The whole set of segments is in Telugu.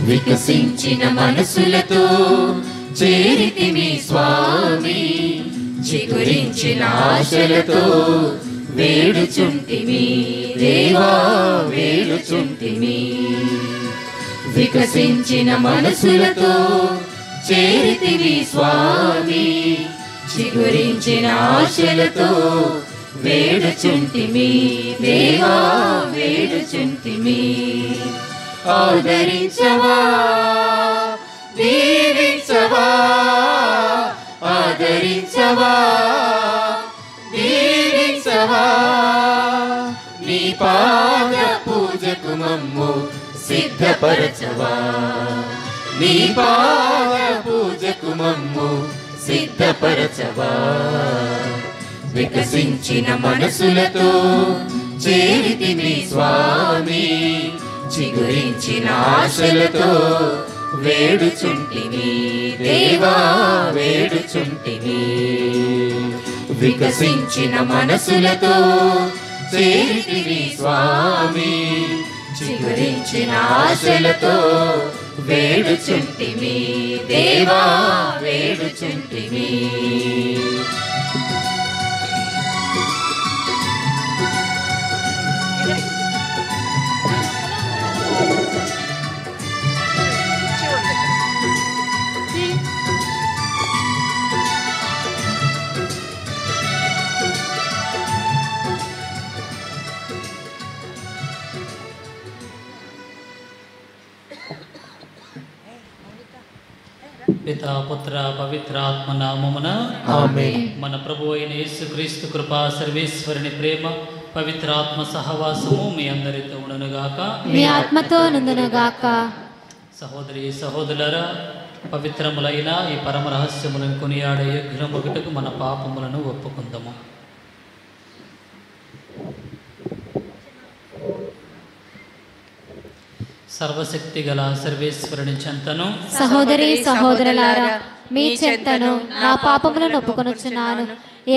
వికసించిన మనసులతో చేరితిమి స్వామి, చిగురించిన ఆశలతో వేడుచుంటిమి దేవా వేడుచుంటిమి. వికసించిన మనసులతో చేరితివి స్వామి, చిగురించిన ఆశలతో వేడుచుంటిమి దేవా వేడుచుంటిమి. ఆదరించవా దీవించవా, ఆదరించవా దీవించవా, నీ పాద పూజకు మమ్ము సిద్ధపరచవా, నీ పాద పూజకు మమ్ము సిద్ధపరచవా. వికసించిన మనసులతో చేరితిమి స్వామి, చిగురించిన ఆశలతో వేడుచుంటిమి దేవా వేడుచుంటిమి. వికసించిన మనసులతో చేరితివి స్వామి, చిగురించిన ఆశలతో వేడుచుంటిమి దేవా వేడుచుంటిమి. పితా పుత్ర పవిత్రాత్మ నామమున ఆమేన్. మన ప్రభు అయిన యేసుక్రీస్తు కృపా సర్వేశ్వరుని ప్రేమ పవిత్రాత్మ సహవాసము మీ అందరితో ఉండునుగాక, మీ ఆత్మతో నుండునుగాక. సహోదరి సహోదరులారా, పవిత్రములైన ఈ పరమ రహస్యములను కొనియాడే యోగ్యముగుటకు మన పాపములను ఒప్పుకుందాము. సర్వశక్తి గల సర్వేశ్వరుని చెంతను సహోదరి సహోదరులారా, మీ చెంతను నా పాపములను ఒప్పుకొనుచున్నాను.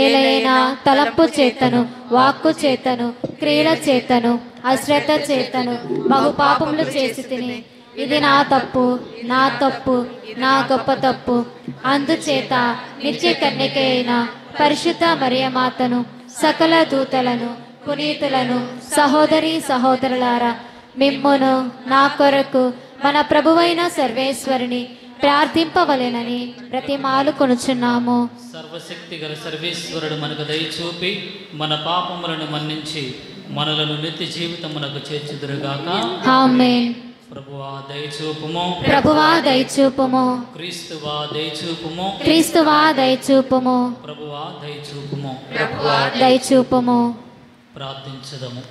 ఏలైనా తలంపు చేతను, వాక్కు చేతను, క్రియల చేతను, అశ్రద్ధ చేతను బహు పాపములు చేసి తిని, ఇది నా తప్పు, నా తప్పు, నా గొప్ప తప్పు. అందుచేత నిత్య కన్యక అయిన పరిశుద్ధ మరియమాతను, సకల దూతలను, పునీతులను, సహోదరి సహోదరులారా, మిమ్మును నా కొరకు మన ప్రభువైన సర్వేశ్వరుని ప్రార్థింపవలెనని ప్రతిమాలు కొనుచున్నాము. సర్వశక్తి గల సర్వేశ్వరుడు మనకు దయచూపి మన పాపములను మన్నించి మనలను నిత్య జీవితమునకు చేర్చుదురుగాక. ఆమేన్. ప్రభువా దయచూపుము, ప్రభువా దయచూపుము, క్రీస్తువా దయచూపుము, క్రీస్తువా దయచూపుము, ప్రభువా దయచూపుము. దయచూపుము. ప్రార్థించదము.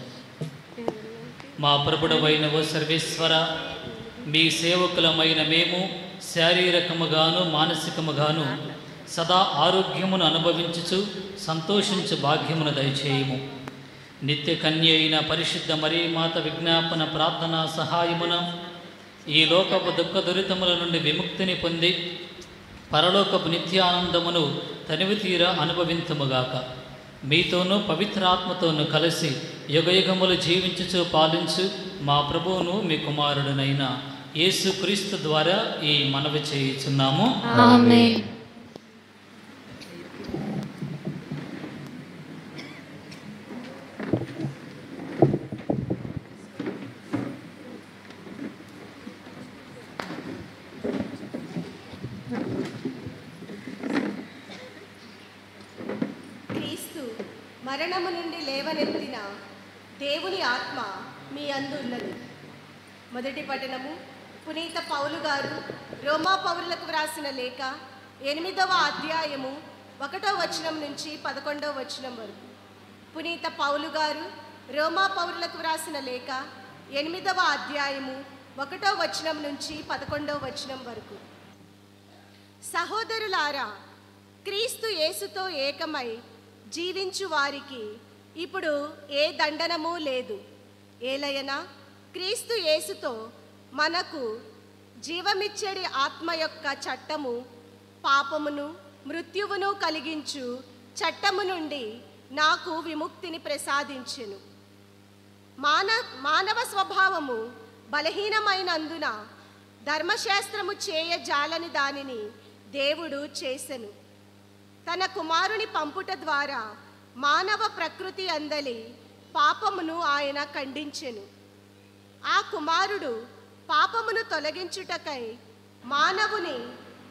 మా ప్రభుడవైన ఓ సర్వేశ్వర, మీ సేవకులమైన మేము శారీరకముగాను మానసికముగాను సదా ఆరోగ్యమును అనుభవించుచు సంతోషించు భాగ్యమును దయచేయము. నిత్య కన్య అయిన పరిశుద్ధ మరియమాత విజ్ఞాపన ప్రార్థనా సహాయమున ఈ లోకపు దుఃఖ దురితముల నుండి విముక్తిని పొంది పరలోకపు నిత్యానందమును తనివి తీర అనుభవింతుముగాక. మీతోనూ పవిత్రాత్మతోనూ కలిసి యుగయుగములు జీవించుచు పాలించు మా ప్రభువును మీ కుమారుడునైన యేసుక్రీస్తు ద్వారా ఈ మనవి చేయుచున్నాము. ఆమేన్. క్రీస్తు మరణము నుండి లేవనెత్తిన దేవుని ఆత్మ మీ అందు ఉన్నది. మొదటి పఠనము పునీత పౌలు గారు రోమా పౌరులకు వ్రాసిన లేఖ 8వ అధ్యాయము 1వ వచనం నుంచి 11వ వచనం వరకు. పునీత పౌలు గారు రోమా పౌరులకు వ్రాసిన లేఖ 8వ అధ్యాయము 1వ వచనం నుంచి 11వ వచనం వరకు. సహోదరులారా, క్రీస్తు యేసుతో ఏకమై జీవించు వారికి ఇప్పుడు ఏ దండనము లేదు. ఏలయనా క్రీస్తు యేసుతో మనకు జీవమిచ్చడి ఆత్మ యొక్క చట్టము పాపమును మృత్యువును కలిగించు చట్టము నుండి నాకు విముక్తిని ప్రసాదించెను. మానవ స్వభావము బలహీనమైనందున ధర్మశాస్త్రము చేయ జాలని దానిని దేవుడు చేసెను. తన కుమారుని పంపుట ద్వారా మానవ ప్రకృతి అందలి పాపమును ఆయన ఖండించెను. ఆ కుమారుడు పాపమును తొలగించుటకై మానవుని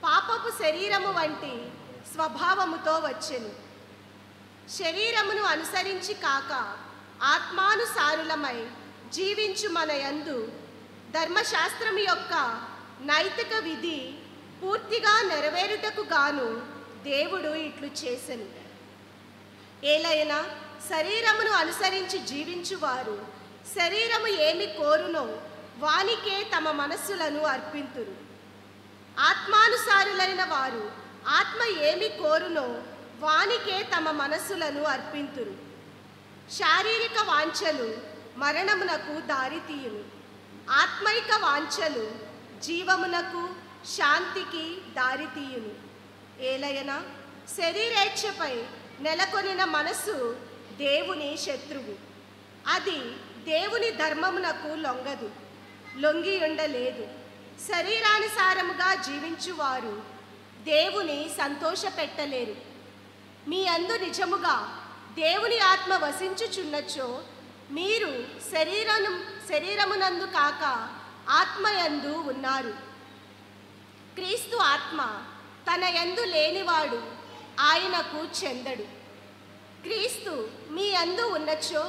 పాపపు శరీరము వంటి స్వభావముతో వచ్చెను. శరీరమును అనుసరించి కాక ఆత్మానుసారులమై జీవించు మన యందు ధర్మశాస్త్రము యొక్క నైతిక విధి పూర్తిగా నెరవేరుటకు గాను దేవుడు ఇట్లు చేసెను. ఏలైనా శరీరమును అనుసరించి జీవించువారు శరీరము ఏమి కోరునో వానికే తమ మనస్సులను అర్పింతురు. ఆత్మానుసారులైన వారు ఆత్మ ఏమి కోరునో వానికే తమ మనస్సులను అర్పింతురు. శారీరక వాంఛలు మరణమునకు దారితీయును, ఆత్మైక వాంఛలు జీవమునకు శాంతికి దారితీయును. ఏలయన శరీరేచ్ఛపై నెలకొనిన మనస్సు దేవుని శత్రువు. అది దేవుని ధర్మమునకు లొంగి ఉండలేదు. శరీరానుసారముగా జీవించువారు దేవుని సంతోషపెట్టలేరు. మీ అందు నిజముగా దేవుని ఆత్మ వసించుచున్నచో మీరు శరీరమునందు కాక ఆత్మయందు ఉన్నారు. క్రీస్తు ఆత్మ తన యందు లేనివాడు ఆయనకు చెందడు. క్రీస్తు మీ యందు ఉన్నచో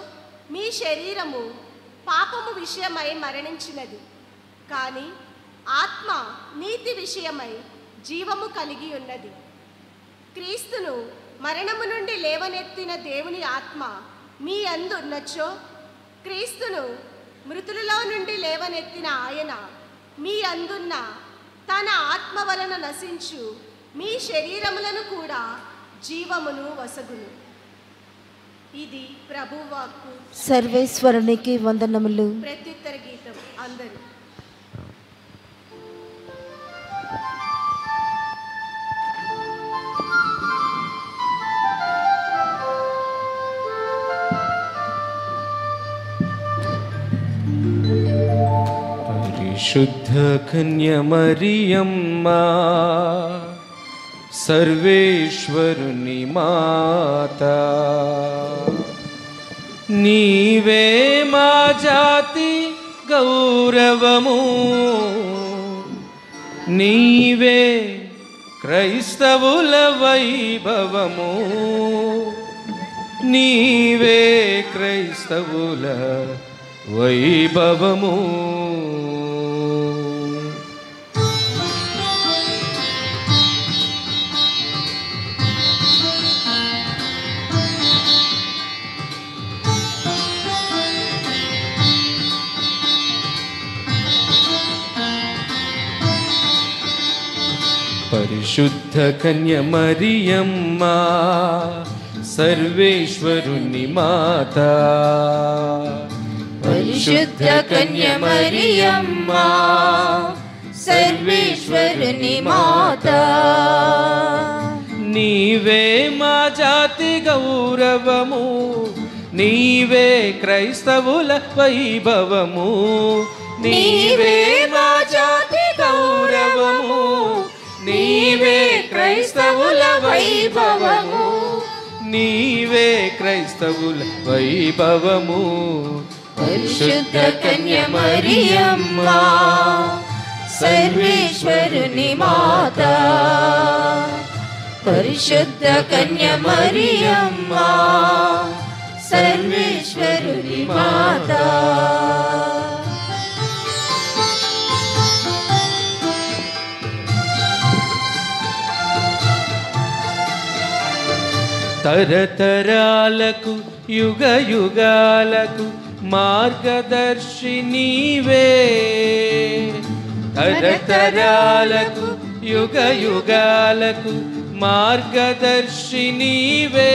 మీ శరీరము పాపము విషయమై మరణించినది, కానీ ఆత్మ నీతి విషయమై జీవము కలిగి ఉన్నది. క్రీస్తును మరణము నుండి లేవనెత్తిన దేవుని ఆత్మ మీ యందు ఉన్నచో క్రీస్తును మృతులలో నుండి లేవనెత్తిన ఆయన మీ అందున్న తన ఆత్మ వలన నశించు మీ శరీరములను కూడా జీవమును వసగును. ఇది ప్రభువాక్కు. సర్వేశ్వరునికి వందనములు. ప్రత్యుత్తర గీతం అందరూ. పరిశుద్ధ కన్య మరియమ్మ సర్వేశ్వరుని మాత, నీవే మా జాతి గౌరవము, నీవే క్రైస్తవుల వైభవము, నీవే క్రైస్తవుల వైభవము. పరిశుద్ధ కన్య మరియమ్మ సర్వేశ్వరుని మాత, పరిశుద్ధ కన్య మరియమ్మ సర్వేశ్వరుని మాత, నీవే మా జాతి గౌరవము, నీవే క్రైస్తవుల వైభవము, నీవే మా జాతి గౌరవము, నీవే క్రైస్తవుల వైభవము, నీవే క్రైస్తవుల వైభవము. పరిశుద్ధ కన్య మరియమ్మ సర్వేశ్వరుని మాత, పరిశుద్ధ కన్య మరియమ్మ సర్వేశ్వరుని మాత. తరతరాలకు యుగ యుగాలకు మార్గదర్శి నీవే, తరతరాలకు యుగ యుగాలకు మార్గదర్శి నీవే.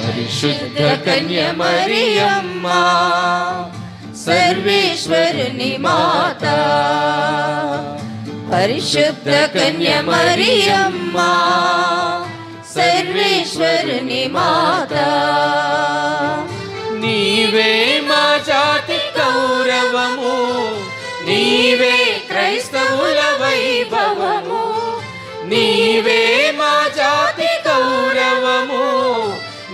పరిశుద్ధ కన్య మరియమ్మ సర్వేశ్వరుని మాత, పరిశుద్ధ కన్య మరియమ్మ సర్వేశ్వరుని మాత, నీవే మా జాతి గౌరవము, నీవే క్రైస్తవుల వైభవము, నీవే మా జాతి గౌరవము,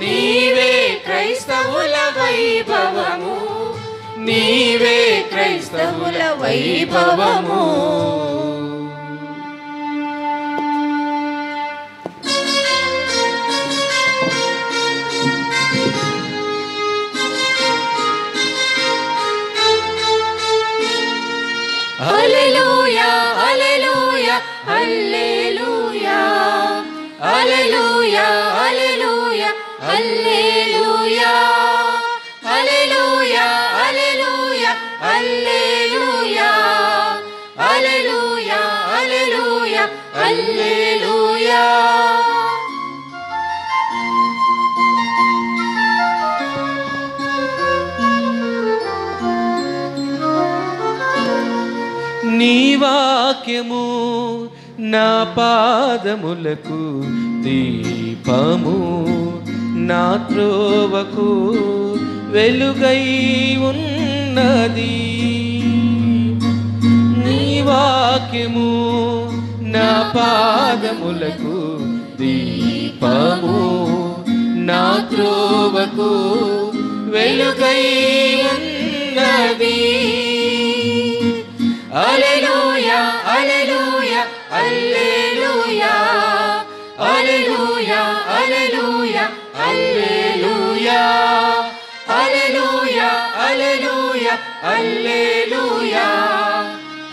నీవే క్రైస్తవుల వైభవము, నీవే క్రైస్తవుల వైభవము. హల్లెలూయా hallelujah hallelujah hallelujah hallelujah hallelujah hallelujah hallelujah hallelujah hallelujah hallelujah హల్లెలూయా. నీ వాక్యము నా పాదములకు దీపము, నా త్రోవకు వెలుగై ఉన్నది. నీ వాక్యము నా పాదములకు దీపము, నా త్రోవకు వెలుగై ఉన్నది. హల్లెలూయా hallelujah hallelujah hallelujah hallelujah hallelujah hallelujah hallelujah hallelujah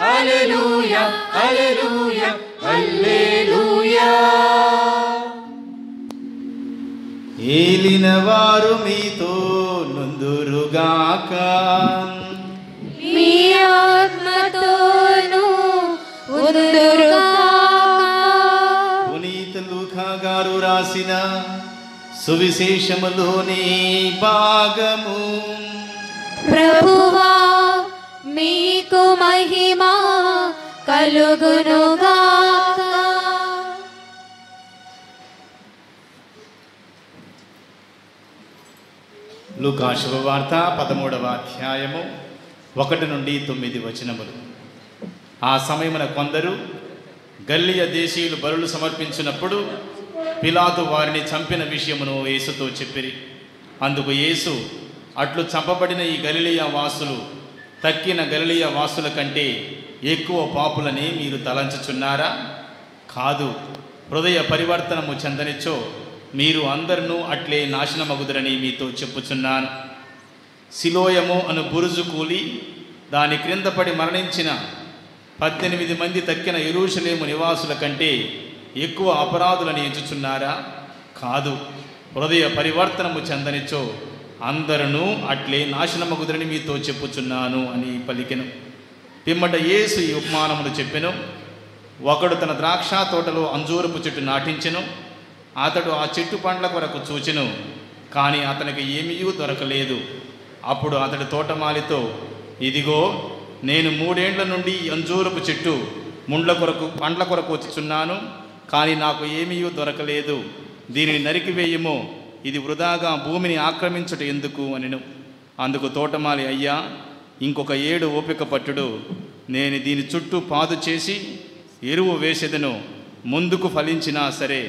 hallelujah hallelujah హల్లెలూయా. ఏలిన వారు మీతో నుందురుగాక, మీ ఆత్మతోను ఉందురుగాక. పునీత లూకా గారు రాసిన సువిశేషములోని భాగము. ప్రభువా మీకు మహిమ కలుగునుగాక. లూకా శుభవార్త 13వ అధ్యాయము 1 నుండి 9 వచనములు. ఆ సమయమున కొందరు గల్లియ దేశీయులు బలులు సమర్పించినప్పుడు పిలాతు వారిని చంపిన విషయమును యేసుతో చెప్పిరి. అందుకు యేసు, అట్లు చంపబడిన ఈ గలిలయ వాసులు తక్కిన గలిలయ వాసుల కంటే ఎక్కువ పాపులని మీరు తలంచుచున్నారా? కాదు, హృదయ పరివర్తనము చెందనిచ్చో మీరు అందరినూ అట్లే నాశనమగుదురని మీతో చెప్పుచున్నాను. సిలోయము అను బురుజు కూలి దాని క్రింద పడి మరణించిన 18 మంది తక్కిన యెరూషలేము నివాసుల కంటే ఎక్కువ అపరాధులని ఎంచుచున్నారా? కాదు, హృదయ పరివర్తనము చెందనిచ్చో అందరూ అట్లే నాశనమగుదురని మీతో చెప్పుచున్నాను అని పలికెను. పిమ్మట యేసు ఈ ఉపమానములు చెప్పెను. ఒకడు తన ద్రాక్ష తోటలో అంజూరపు చెట్టు నాటించెను. అతడు ఆ చెట్టు పండ్ల కొరకు చూచెను, కానీ అతనికి ఏమీ దొరకలేదు. అప్పుడు అతడు తోటమాలితో, ఇదిగో, నేను 3 ఏండ్ల నుండి అంజూరపు చెట్టు పండ్ల కొరకు వచ్చుచున్నాను, కానీ నాకు ఏమీ దొరకలేదు. దీనిని నరికివేయము, ఇది వృధాగా భూమిని ఆక్రమించుట ఎందుకు అనెను. అందుకు తోటమాలి, అయ్యా, ఇంకొక 7 ఓపిక పట్టుడు, నేను దీని చుట్టూ పాదు చేసి ఎరువు వేసేదను, ముందుకు ఫలించినా సరే,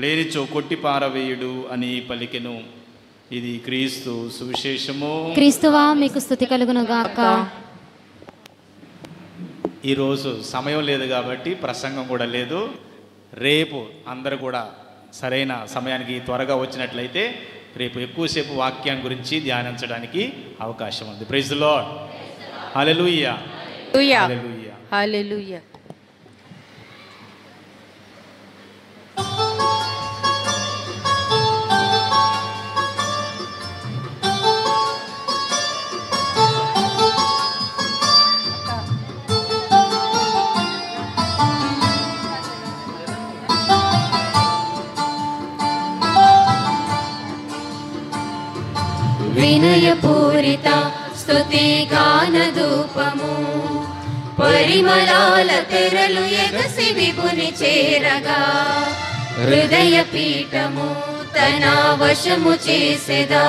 లేనిచో కొట్టి పారవేయుడు అని పలికెను. ఇది క్రీస్తు సువిశేషము. క్రీస్తువా మీకు స్తుతి కలుగునుగాక. ఈరోజు సమయం లేదు కాబట్టి ప్రసంగం కూడా లేదు. రేపు అందరూ కూడా సరైన సమయానికి త్వరగా వచ్చినట్లయితే రేపు ఎక్కువసేపు వాక్యం గురించి ధ్యానించడానికి అవకాశం ఉంది. Praise the Lord. Hallelujah hallelujah hallelujah. వినయపూరిత స్తుతి గాన ధూపము, పరిమళాల తెరలు ఎగసి విభుని చేరగా, హృదయ పీఠము తన వశము చేసెదా.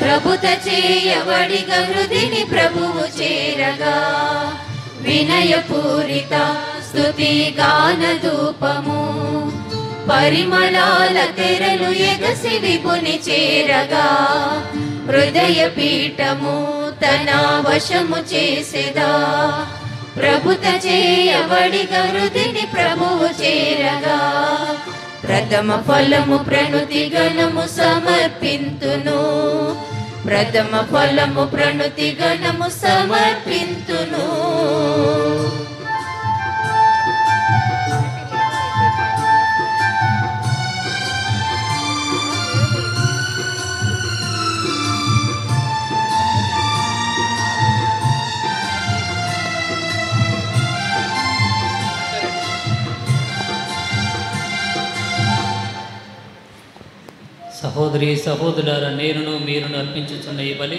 ప్రభుత చేయబడిగ హృదిని ప్రభువు చేరగా, వినయపూరిత స్తుతి గాన ధూపము పరిమళాల తెరలు ఎగసి విభుని చేరగా హృదయ పీఠము తన వశము చేసెదా ప్రభుత చేయబడిగా హృదిని ప్రభువు చేరగా ప్రథమ ఫలము ప్రణుతి గణము సమర్పింతును ప్రథమ ఫలము ప్రణుతి గణము సమర్పింతును సహోదరి సహోదరులారా, నేనును మీరును అర్పించుచున్న ఈ బలి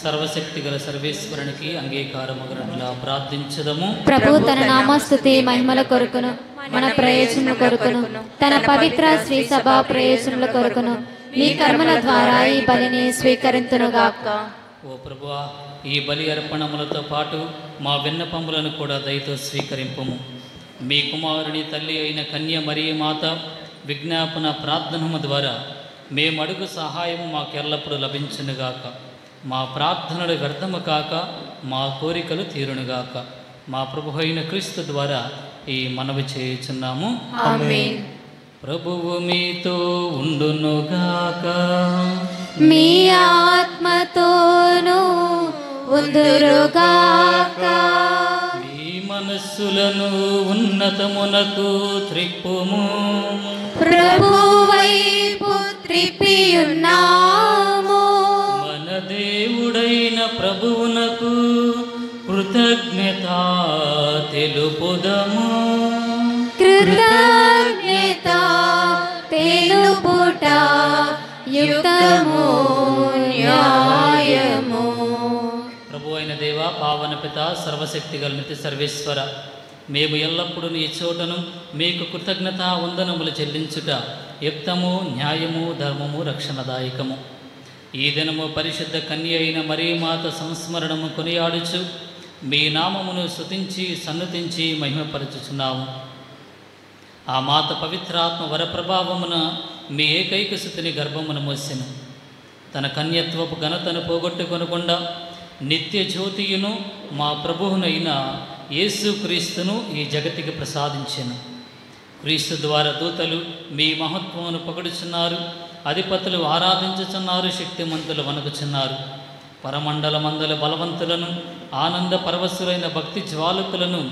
సర్వశక్తి గల సర్వేశ్వరునికి అంగీకారమగునట్లా ప్రార్థించదము. ప్రభు తన నామస్తుతి మహిమల కొరకును మన ప్రయోజనముల కొరకును తన పవిత్ర శ్రీ సభ ప్రయోజనముల కొరకును మీ కర్మల ద్వారా ఈ బలిని స్వీకరింతునుగాక. ఓ ప్రభువా, ఈ బలి అర్పణములతో పాటు మా విన్నపములను కూడా దయతో స్వీకరింపుము. మీ కుమారుని తల్లి అయిన కన్య మరియమాత విజ్ఞాపన ప్రార్థనము ద్వారా మేమడుగు సహాయము మాకెల్లప్పుడు లభించునుగాక. మా ప్రార్థనలు వ్యర్థము కాక మా కోరికలు తీరునుగాక. మా ప్రభు అయిన క్రీస్తు ద్వారా ఈ మనవి చేయుచున్నాము. ఆమేన్. ప్రభువు మీతో ఉండునుగాక. మీ ఆత్మతోను ఉందురుగాక. మీ మనస్సులను ఉన్నతమునకు త్రిప్పుము. ప్రభు వైపు త్రిప్పియున్నాము. మన దేవుడైన ప్రభువునకు కృతజ్ఞత తెలుపుదము. కృతజ్ఞత తెలుపుట యుక్తము న్యాయము. ప్రభు అయిన దేవ, పావన పిత, సర్వశక్తి గల నిత్య సర్వేశ్వర, మేము ఎల్లప్పుడూ నీ చోటను మీకు కృతజ్ఞత వందనములు చెల్లించుట యుక్తము న్యాయము ధర్మము రక్షణదాయకము. ఈ దినము పరిశుద్ధ కన్య అయిన మరియమాత సంస్మరణము కొనియాడుచు మీ నామమును స్తుతించి సన్నుతించి మహిమపరచుచున్నాము. ఆ మాత పవిత్రాత్మ వరప్రభావమున మీ ఏకైక స్థితిని గర్భమున మోసెను. తన కన్యత్వపు ఘనతను పోగొట్టుకొనకుండా నిత్య జ్యోతియును మా ప్రభువునైన యేసుక్రీస్తును ఈ జగతికి ప్రసాదించెను. క్రీస్తు ద్వారా దూతలు మీ మహత్వమును పొగడుచున్నారు, అధిపతులు ఆరాధించుచున్నారు, శక్తిమంతులు వణకుచున్నారు. పరమండలమందల బలవంతులను ఆనంద పరవశులైన భక్తి జ్వాలకులను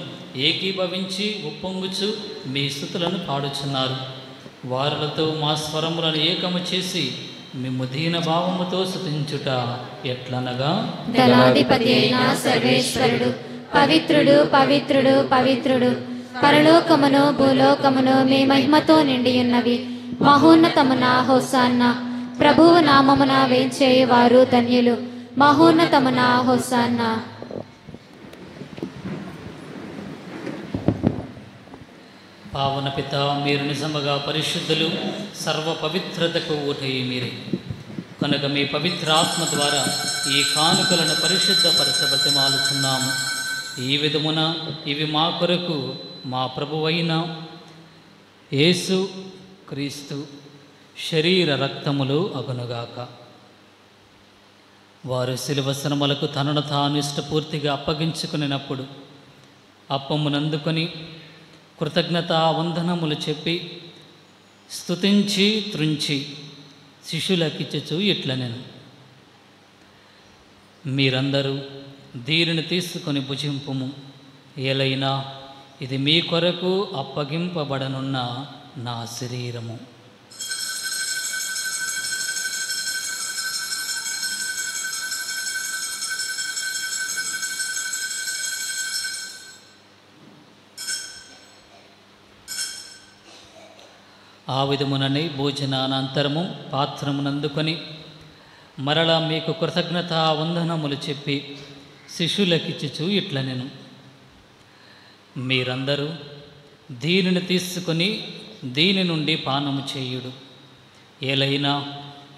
ఏకీభవించి ఉప్పొంగుచు మీ స్తుతులను పాడుచున్నారు. వారులతో మా స్వరములను ఏకము చేసి మేము దీన భావముతో స్తుతించుట ఎట్లనగా, దళాధిపతి అయిన సర్వేశ్వరుడు పవిత్రుడు పవిత్రుడు పవిత్రుడు, పరలోకమును భూలోకమును మీ మహిమతో నిండియున్నవి. మహోన్నతమున హోసాన్న. ప్రభువు నామమున వేంచేయువారు ధన్యులు. మహోన్నతమున హోసాన్న. పావన పిత, మీరు నిజముగా పరిశుద్ధులు, సర్వ పవిత్రతకు ఊటై మీరే కనుక మీ పవిత్రాత్మ ద్వారా ఈ కానుకలను పరిశుద్ధపరచబతిమాలుచున్నాము. ఈ విధమున ఇవి మా కొరకు మా ప్రభువైన యేసు క్రీస్తు శరీర రక్తములు అగునుగాక. వారు శిలువ శ్రమలకు తనను తాను ఇష్టపూర్తిగా అప్పగించుకునేటప్పుడు అప్పమునందుకొని కృతజ్ఞతా వందనములు చెప్పి స్తుతించి త్రుంచి శిష్యులకిచ్చుచు ఇట్లనెను, మీరందరూ దీనిని తీసుకొని భుజింపుము. ఏలైనా ఇది మీ కొరకు అప్పగింపబడనున్న నా శరీరము. ఆ విధముననే భోజనానంతరము పాత్రమునందుకొని మరలా మీకు కృతజ్ఞతా వందనములు చెప్పి శిష్యులకిచ్చుచు ఇట్లనెను, మీరందరూ దీనిని తీసుకొని దీని నుండి పానము చేయుడు. ఏలైనా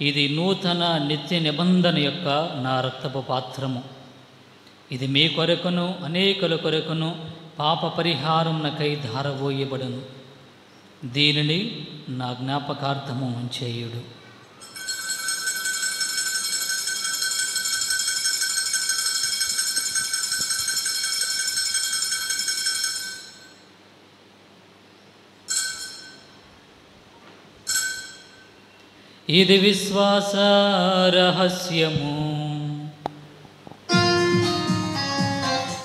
ఇది నూతన నిత్య నిబంధన యొక్క నా రక్తపు పాత్రము. ఇది మీ కొరకును అనేకుల కొరకును పాప పరిహారమునకై ధారవోయబడును. దీనిని నా జ్ఞాపకార్థము చేయుడు. ఇది విశ్వాస రహస్యము.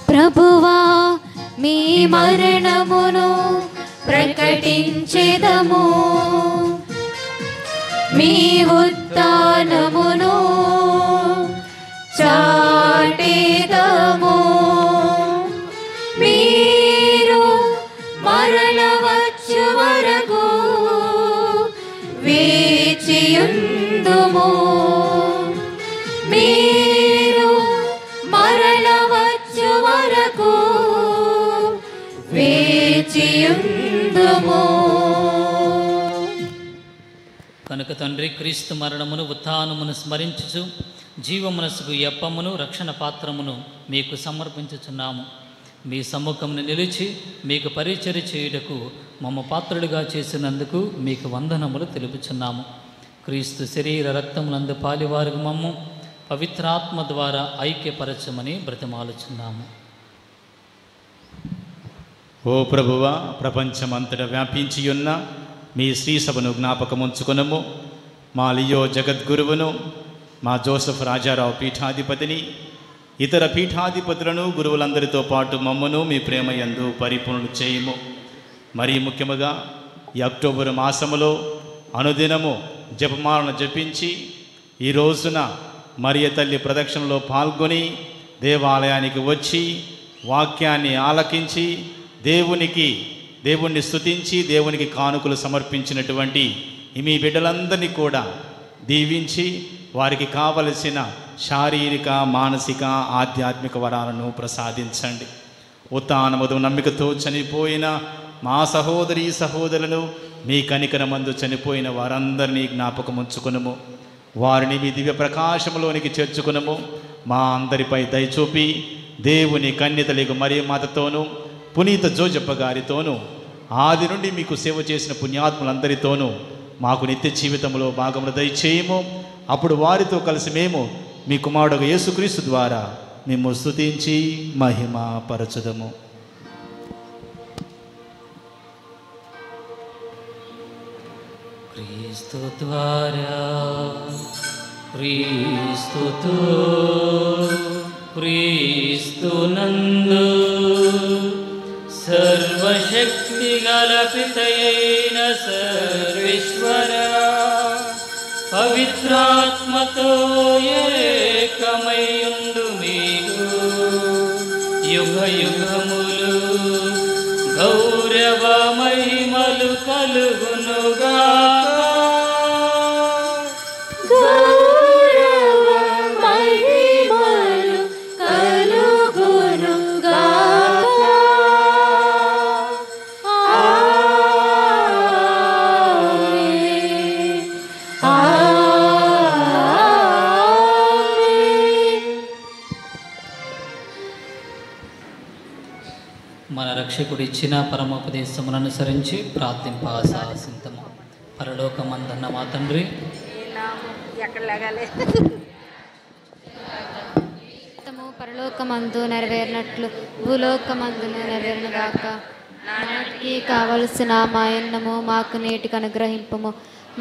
ప్రభువా, మీ మరణమును ప్రకటించెదము, మీ ఉత్థానమును చాటెదము. మీరు మరల వచ్చు వరకు వేచియుందుము. మీరు మరల వచ్చు వరకు వేచియుందుము. కనుక తండ్రి, క్రీస్తు మరణమును ఉత్థానమును స్మరించుచు జీవమనసుకు ఎప్పమును రక్షణ పాత్రమును మీకు సమర్పించుచున్నాము. మీ సమ్ముఖమును నిలిచి మీకు పరిచర్య చేయుటకు మమ్మ పాత్రుడిగా చేసినందుకు మీకు వందనములు తెలుపుచున్నాము. క్రీస్తు శరీర రక్తములందు పాలివారికి మమ్ము పవిత్రాత్మ ద్వారా ఐక్యపరచమని బ్రతిమాలుచున్నాము. ఓ ప్రభువా, ప్రపంచమంతటా వ్యాపించియున్న మీ శ్రీసభను జ్ఞాపకముంచుకొనము. మా లియో జగద్గురువును, మా జోసెఫ్ రాజారావు పీఠాధిపతిని, ఇతర పీఠాధిపతులను, గురువులందరితో పాటు మమ్మను మీ ప్రేమయందు పరిపూర్ణులు చేయము. మరీ ముఖ్యముగా ఈ అక్టోబరు మాసములో అనుదినము జపమాలను జపించి ఈ రోజున మరియ తల్లి ప్రదక్షిణలో పాల్గొని దేవాలయానికి వచ్చి వాక్యాన్ని ఆలకించి దేవుణ్ణి స్తుతించి దేవునికి కానుకలు సమర్పించినటువంటి మీ బిడ్డలందరినీ కూడా దీవించి వారికి కావలసిన శారీరక, మానసిక, ఆధ్యాత్మిక వరాలను ప్రసాదించండి. ఉత్థానముదు నమ్మికతో చనిపోయిన మా సహోదరి సహోదరులను మీ కనికరమందు చనిపోయిన వారందరినీ జ్ఞాపకముంచుకునము. వారిని మీ దివ్య ప్రకాశములోనికి చేర్చుకునము. మా అందరిపై దయచూపి దేవుని కన్యతలిగు మరియ మాతతోనూ పునీత జోజప్ప గారితోనూ ఆది నుండి మీకు సేవ చేసిన పుణ్యాత్ములందరితోనూ మాకు నిత్య జీవితంలో భాగమును దయచేయము. అప్పుడు వారితో కలిసి మేము మీ కుమారుడు యేసుక్రీస్తు ద్వారా మేము స్తుతించి మహిమ పరచుదము. క్రీస్తు ద్వారా, క్రీస్తుతో, క్రీస్తునందు సర్వశక్తి గల పితయైన సర్వేశ్వర పవిత్రాత్మతో ఏకమయుండు మీకు యుగ యుగములు గౌరవ మహిమలు కలుగునుగా. మన రక్షకుడు ఇచ్చిన పరమోపదేశమును అనుసరించి ప్రార్థింపాసాసింతము. పరలోకమందున్న మా తండ్రి, పరలోకమందు నెరవేరినట్లు భూలోకమందును నెరవేరునుగాక. నాటికి కావలసిన మాయన్నము మాకు నేటికి అనుగ్రహింపుము.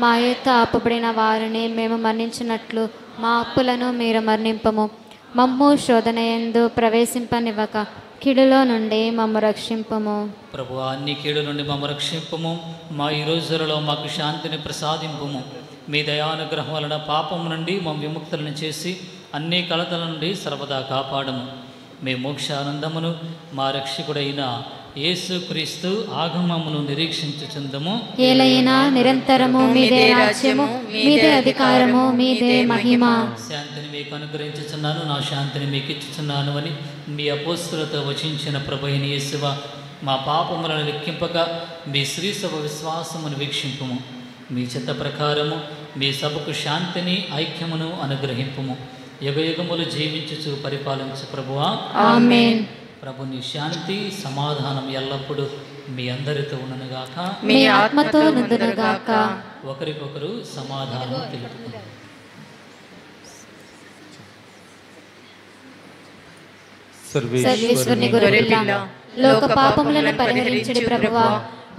మా యొక్క అప్పుబడిన వారిని మేము మన్నించినట్లు మా అప్పులను మీరు మన్నింపము. మమ్ము శోధనయందు ప్రవేశింపనివ్వక కీడులో నుండి మమ్ము రక్షింపము. ప్రభువా, అన్ని కీడు నుండి మమ్ము రక్షింపము. మా ఈ రోజులలో మాకు శాంతిని ప్రసాదింపుము. మీ దయానుగ్రహం వలన పాపము నుండి మమ్మ విముక్తులను చేసి అన్ని కలతల నుండి సర్వదా కాపాడము. మీ మోక్షానందమును మా రక్షకుడైన యేసుక్రీస్తు ఆగమమును నిరీక్షించుచుందము. ఏలైనా నిరంతరము మీదే రాజ్యము, మీదే అధికారము, మీదే మహిమ. శాంతిని మీకు అనుగ్రహించుచున్నాను, నా శాంతిని మీకు ఇచ్చుచున్నాను అని మీ అపోస్తులతో వచించిన ప్రభువైన యేసువ, మా పాపములను లెక్కింపక మీ శ్రీసభ విశ్వాసమును వీక్షింపుము. మీ చిత్త ప్రకారము మీ సభకు శాంతిని ఐక్యమును అనుగ్రహింపుము. యుగయుగములు జీవించుచు పరిపాలించు ప్రభువా. ఆమేన్. ప్రభు నీ శాంతి సమాధానం ఎల్లప్పుడూ మీ అందరితో ఉండనుగాక, మీ ఆత్మతో నుండునుగాక. ఒకరికొకరు సమాధానం తెలుపుకుందాం. సర్వేశ్వరుని గొర్రెపిల్ల, లోక పాపములను పరిహరించుడి ప్రభువా,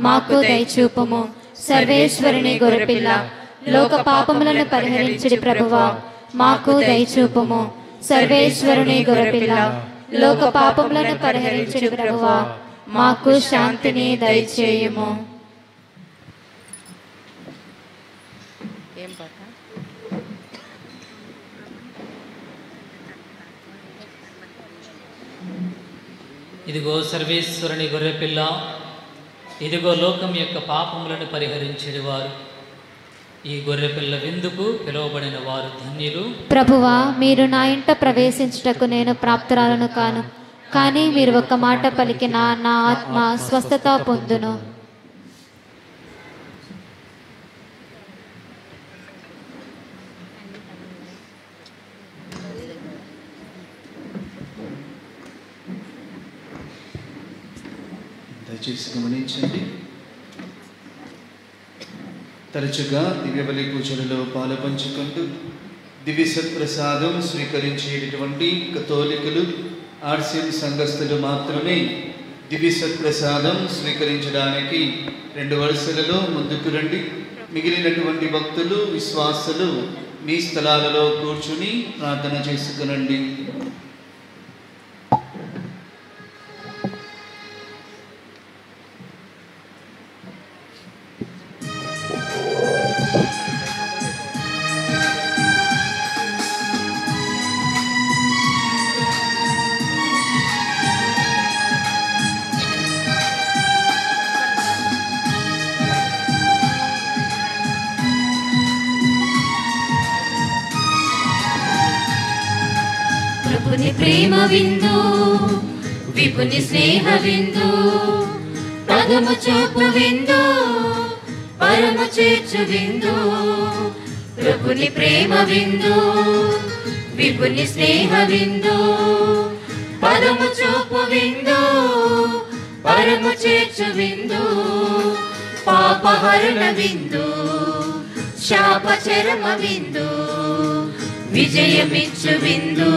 మాకు దయచూపుము. సర్వేశ్వరుని గొర్రెపిల్ల, లోక పాపములను పరిహరించుడి ప్రభువా, మాకు దయచూపుము. సర్వేశ్వరుని గొర్రెపిల్ల, లోక పాపములను పరిహరించుడి ప్రభువా, మాకు శాంతిని దయచేయుము. ఇదిగో సర్వేశ్వరుని గొర్రెపిల్ల, ఇదిగో లోకం యొక్క పాపములను పరిహరించేవారు. ఈ గొర్రెపిల్ల విందుకు పిలువబడిన వారు ధన్యులు. ప్రభువా, మీరు నా ఇంట ప్రవేశించుటకు నేను ప్రాప్తురాలను కాను, కానీ మీరు ఒక్క మాట పలికిన నా ఆత్మ స్వస్థత పొందును. దయచేసి గమనించండి. తరచుగా దివ్యబలి పూజలలో పాలుపంచుకుంటూ దివ్య సత్ప్రసాదం స్వీకరించేటటువంటి కథోలికులు, ఆర్సిఎం సంఘస్థులు మాత్రమే దివ్య సత్ప్రసాదం స్వీకరించడానికి 2 వరుసలలో ముందుకు రండి. మిగిలినటువంటి భక్తులు, విశ్వాసులు మీ స్థలాలలో కూర్చుని ప్రార్థన చేసుకునండి. ప్రభుని ప్రేమ విందు, విపుని స్నేహ విందు, పదము చూపు విందు, పరము చేర్చు విందు. ప్రభుని ప్రేమ విందు, విపుని స్నేహ విందు, పదము చూపు విందు, పరము చేర్చు విందు. పాపహరణ విందు, శాపచరమ విందు, విజయమిచ్చు విందు,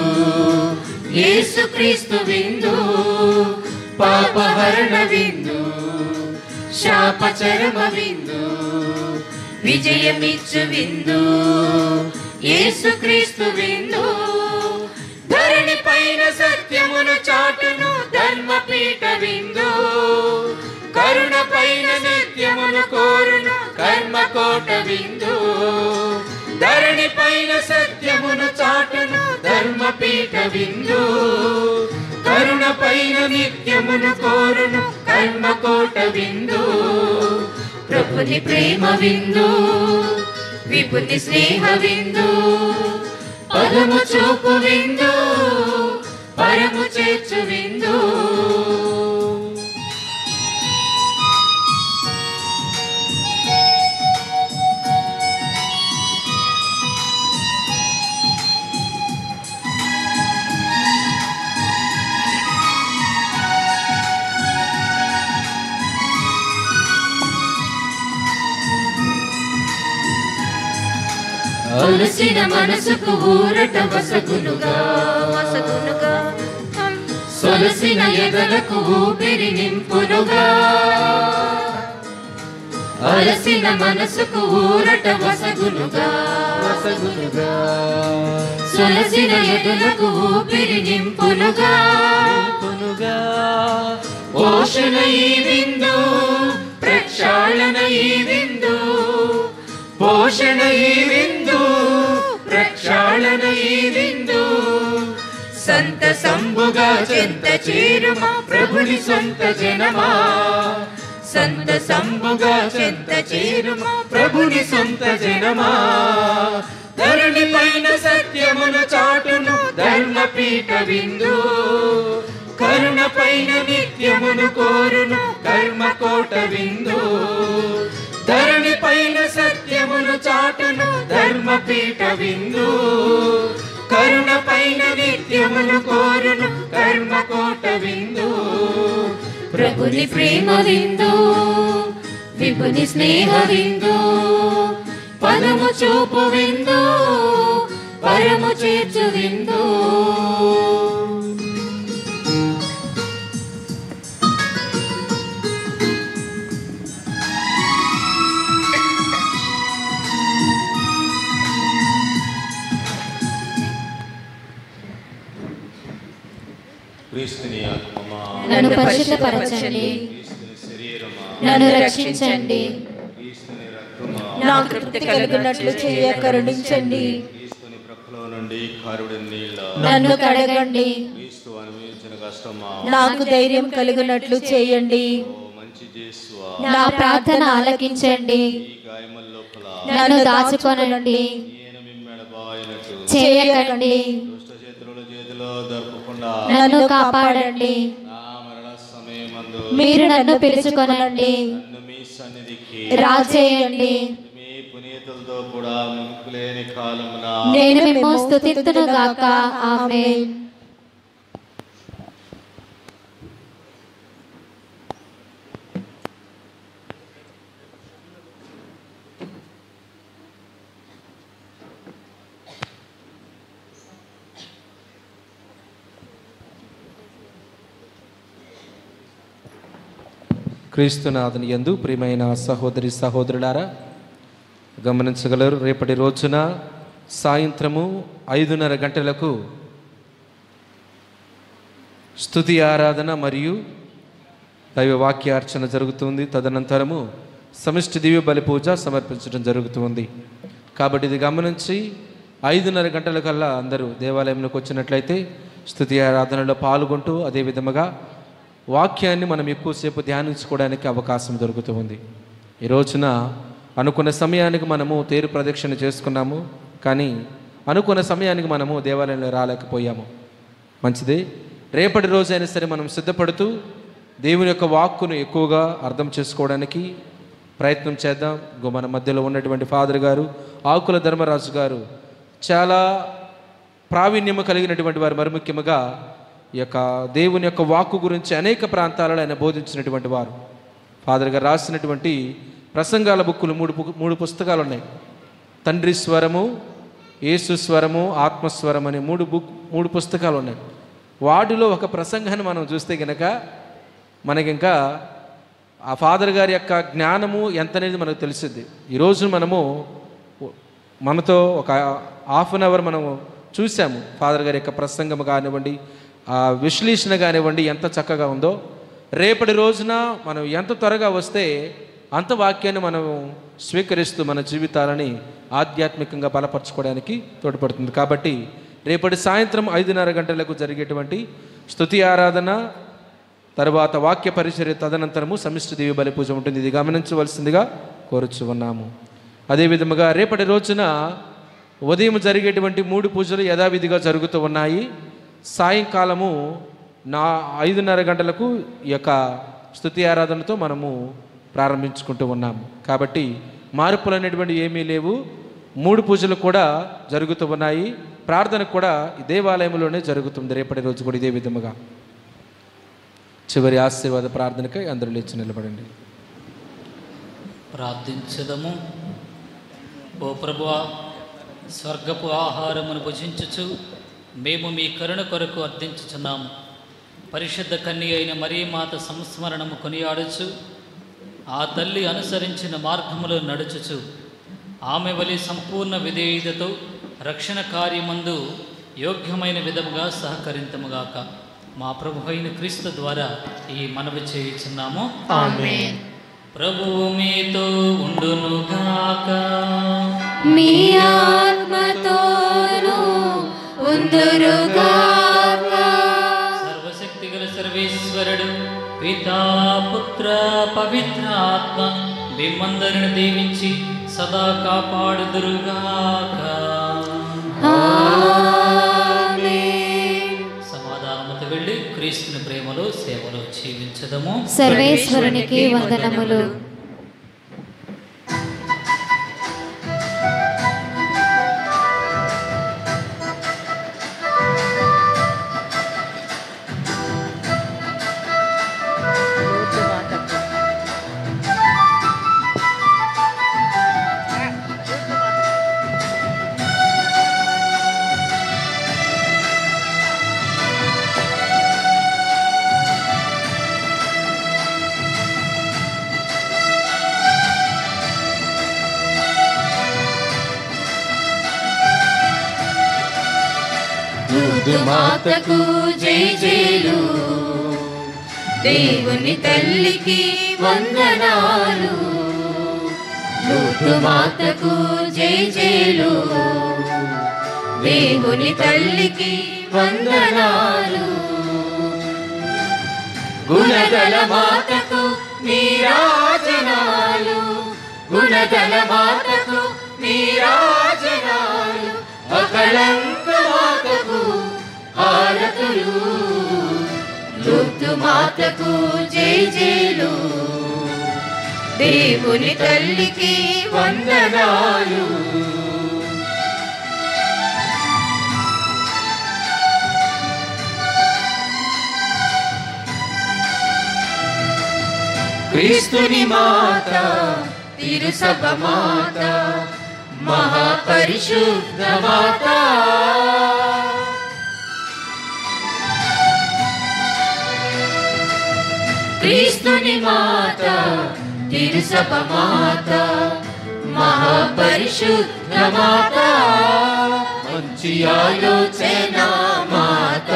యేసుక్రీస్తు విందు. పాపహరణ విందు, శాపచరమ విందు, విజయమిచ్చు విందు, యేసుక్రీస్తు విందు. ధరణి పైన సత్యమును చాటును ధర్మపీఠ విందు, కరుణ పైన నిత్యమును కోరును కర్మకోట విందు. ధరణి పైన సత్యమును చాటును ధర్మపీఠ విందు, కరుణ పైన నిత్యమును కోరును కర్మకోట విందు. ప్రభుని ప్రేమ విందు, విపుని స్నేహ విందు, పదము చూపు విందు, పరము చేర్చు విందు. అలసిన మనసుకు ఊరట వసగునుగా, వసగునుగా, సొలసిన ఎదలకు ఊపిరి నింపునుగా. అలసిన మనసుకు ఊరట వసగునుగా, వసగునుగా, సొలసిన ఎదలకు ఊపిరి నింపునుగా. పోషణ ఈ విందు, ప్రక్షాళన ఈ విందు, పోషణ ఈ విందు, ప్రక్షాళన ఈ విందు. సంత సంబుగా చెంత చేరుమా ప్రభుని సొంత జనమా, సంత సంబుగా చెంత చేరుమా ప్రభుని సొంత జనమా. ధరణి పైన సత్యమును చాటును ధర్మపీఠ విందు, కరుణ పైన నిత్యమును కోరును కర్మకోట విందు. ధరణి పైన సత్యమును చాటును ధర్మపీఠ విందు, కరుణ పైన నిత్యమును కోరును కర్మకోట విందు. ప్రభుని ప్రేమ విందు, విపుని స్నేహ విందు, పదము చూపు విందు, పరము చేర్చు విందు. క్రీస్తుని ఆత్మమా, నన్ను పరిశుద్ధపరచండి, క్రీస్తుని శరీరమా, నన్ను రక్షించండి. క్రీస్తుని రక్తమా, నా తృప్తి కలుగునట్లు చేయ కరుణించండి. క్రీస్తుని ప్రక్కలో నుండి కారుడి నీళ్ళ, నన్ను కడగండి. క్రీస్తు అనుభవించిన కష్టమా, నాకు ధైర్యం కలుగునట్లు చేయండి. ఓ మంచి యేసువా, నా ప్రార్థన ఆలకించండి. ఈ గాయముల లోపల నన్ను దాచుకొనండి, ఈయన మిమ్మెడబాయినట్టు చేయకండి. దుష్ట చేతుల చేతిలో దొరకకుండా నన్ను కాపాడండి. నా మరణ సమయమందు మీరు నన్ను పిలుచుకొనండి, నన్ను మీ సన్నిధికి రాజేయండి. మీ పునీతులతో కూడా మునుకులేని కాలమున నేను మిమ్ము స్తుతింతును గాక. ఆమేన్. క్రీస్తునాథుని యందు ప్రియమైన సహోదరి సహోదరులారా, గమనించగలరు, రేపటి రోజున సాయంత్రము 5:30 గంటలకు స్తుతి ఆరాధన మరియు దైవ వాక్యార్చన జరుగుతుంది. తదనంతరము సమిష్టి దివ్య బలి పూజ సమర్పించడం జరుగుతుంది. కాబట్టి ఇది గమనించి 5:30 గంటలకల్లా అందరూ దేవాలయంలోకి వచ్చినట్లయితే స్తుతి ఆరాధనలో పాల్గొంటూ అదే విధముగా వాక్యాన్ని మనం ఎక్కువసేపు ధ్యానించుకోవడానికి అవకాశం దొరుకుతుంది. ఈ రోజున అనుకున్న సమయానికి మనము తేరు ప్రదక్షిణ చేసుకున్నాము, కానీ అనుకున్న సమయానికి మనము దేవాలయంలో రాలేకపోయాము. మంచిదే, రేపటి రోజైనా సరే మనం సిద్ధపడుతూ దేవుని యొక్క వాక్కును ఎక్కువగా అర్థం చేసుకోవడానికి ప్రయత్నం చేద్దాం. మన మధ్యలో ఉన్నటువంటి ఫాదర్ గారు ఆకుల ధర్మరాజు గారు చాలా ప్రావీణ్యము కలిగినటువంటి వారు. మరి ముఖ్యముగా ఈ యొక్క దేవుని యొక్క వాక్కు గురించి అనేక ప్రాంతాలలో ఆయన బోధించినటువంటి వారు. ఫాదర్ గారు రాసినటువంటి ప్రసంగాల బుక్కులు మూడు పుస్తకాలు ఉన్నాయి. తండ్రి స్వరము, యేసు స్వరము, ఆత్మస్వరం అనే మూడు పుస్తకాలు ఉన్నాయి. వాటిలో ఒక ప్రసంగాన్ని మనం చూస్తే కనుక మనకింకా ఆ ఫాదర్ గారి యొక్క జ్ఞానము ఎంత అనేది మనకు తెలిసిద్ది. ఈరోజు మనతో ఒక హాఫ్ అన్ అవర్ మనము చూసాము. ఫాదర్ గారి యొక్క ప్రసంగం కానివ్వండి, ఆ విశ్లేషణ కానివ్వండి ఎంత చక్కగా ఉందో. రేపటి రోజున మనం ఎంత త్వరగా వస్తే అంత వాక్యాన్ని మనం స్వీకరిస్తూ మన జీవితాలని ఆధ్యాత్మికంగా బలపరచుకోవడానికి తోడ్పడుతుంది. కాబట్టి రేపటి సాయంత్రం 5:30 గంటలకు జరిగేటువంటి స్తుతి ఆరాధన తర్వాత వాక్య పరిచర్య తదనంతరము సమిష్టి దివ్య బలి పూజ ఉంటుంది. ఇది గమనించవలసిందిగా కోరుచు ఉన్నాము. అదేవిధముగా రేపటి రోజున ఉదయం జరిగేటువంటి 3 పూజలు యథావిధిగా జరుగుతూ ఉన్నాయి. సాయంకాలము 5:30 గంటలకు ఈ యొక్క స్తుతి ఆరాధనతో మనము ప్రారంభించుకుంటూ ఉన్నాము. కాబట్టి మార్పులు అనేటువంటి ఏమీ లేవు. 3 పూజలు కూడా జరుగుతూ ఉన్నాయి. ప్రార్థన కూడా ఈ దేవాలయంలోనే జరుగుతుంది రేపటి రోజు కూడా ఇదే విధముగా. చివరి ఆశీర్వాద ప్రార్థనకై అందరూ లేచి నిలబడండి. ప్రార్థించదము. ఓ ప్రభువా, స్వర్గపు ఆహారమును భుజించుచు మేము మీ కరుణ కొరకు అర్థించుచున్నాము. పరిశుద్ధ కన్య అయిన మరియమాత సంస్మరణము కొనియాడుచు ఆ తల్లి అనుసరించిన మార్గములో నడుచుచు ఆమె వలె సంపూర్ణ విధేయతతో రక్షణ కార్యమందు యోగ్యమైన విధముగా సహకరింతముగాక. మా ప్రభు అయిన క్రీస్తు ద్వారా ఈ మనవి చేయుచున్నాము. ఆమేన్. ప్రభువు మీతో ఉండునుగాక. మీ ఆత్మతోను ఉందురుగాక. సర్వశక్తిగల సర్వేశ్వరుడు పితా పుత్ర పవిత్ర ఆత్మ మిమ్మందరిని దీవించి సదా కాపాడుదురుగాక. ఆమేన్. సమాధానముతో వెళ్ళి క్రీస్తుని ప్రేమలో సేవలో జీవించదము. సర్వేశ్వరునికి వందనములు. మాతకు జై జైలు, దేవుని తల్లికి వందనాలు. లూతు మాతకు జై జైలు, దేవుని తల్లికి వందనాలు. గుణగల మాతకు నీరాజనాలు, గుణగల మాతకు నీరాజనాలు. అకళంక మాతకు హారతులు, లూతు మాతకు జై జైలు, దేవుని తల్లికి వందనాలు. క్రీస్తుని మాత, తిరుసభ మాత, మహాపరిశుద్ధ మాత. క్రీస్తుని మాత, తిరుసభ మాత, మహాపరిశుద్ధ మాత. మంచి ఆలోచన మాత,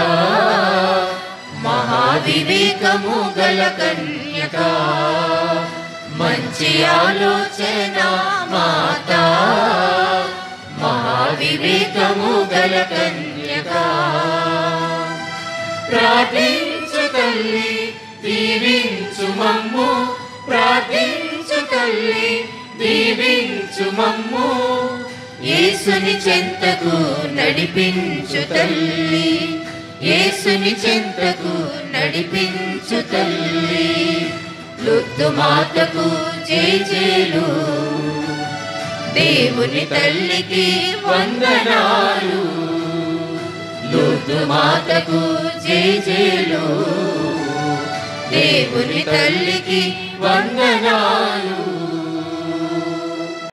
మహావివేకము గల కన్యక. మంచి ఆలోచన మాత, మహావివేకము గల కన్యక. ప్రార్థించు తల్లి, దీవించు మమ్ము, ప్రార్థించు తల్లి, దీవించు మమ్ము. యేసుని చెంతకు నడిపించు తల్లి, యేసుని చెంతకు నడిపించు తల్లి. లూతు మాతకు జై జైలు, దేవుని తల్లికి వందనాలు. లూతు మాతకు జై జైలు, దేవుని తల్లికి వందనాలు.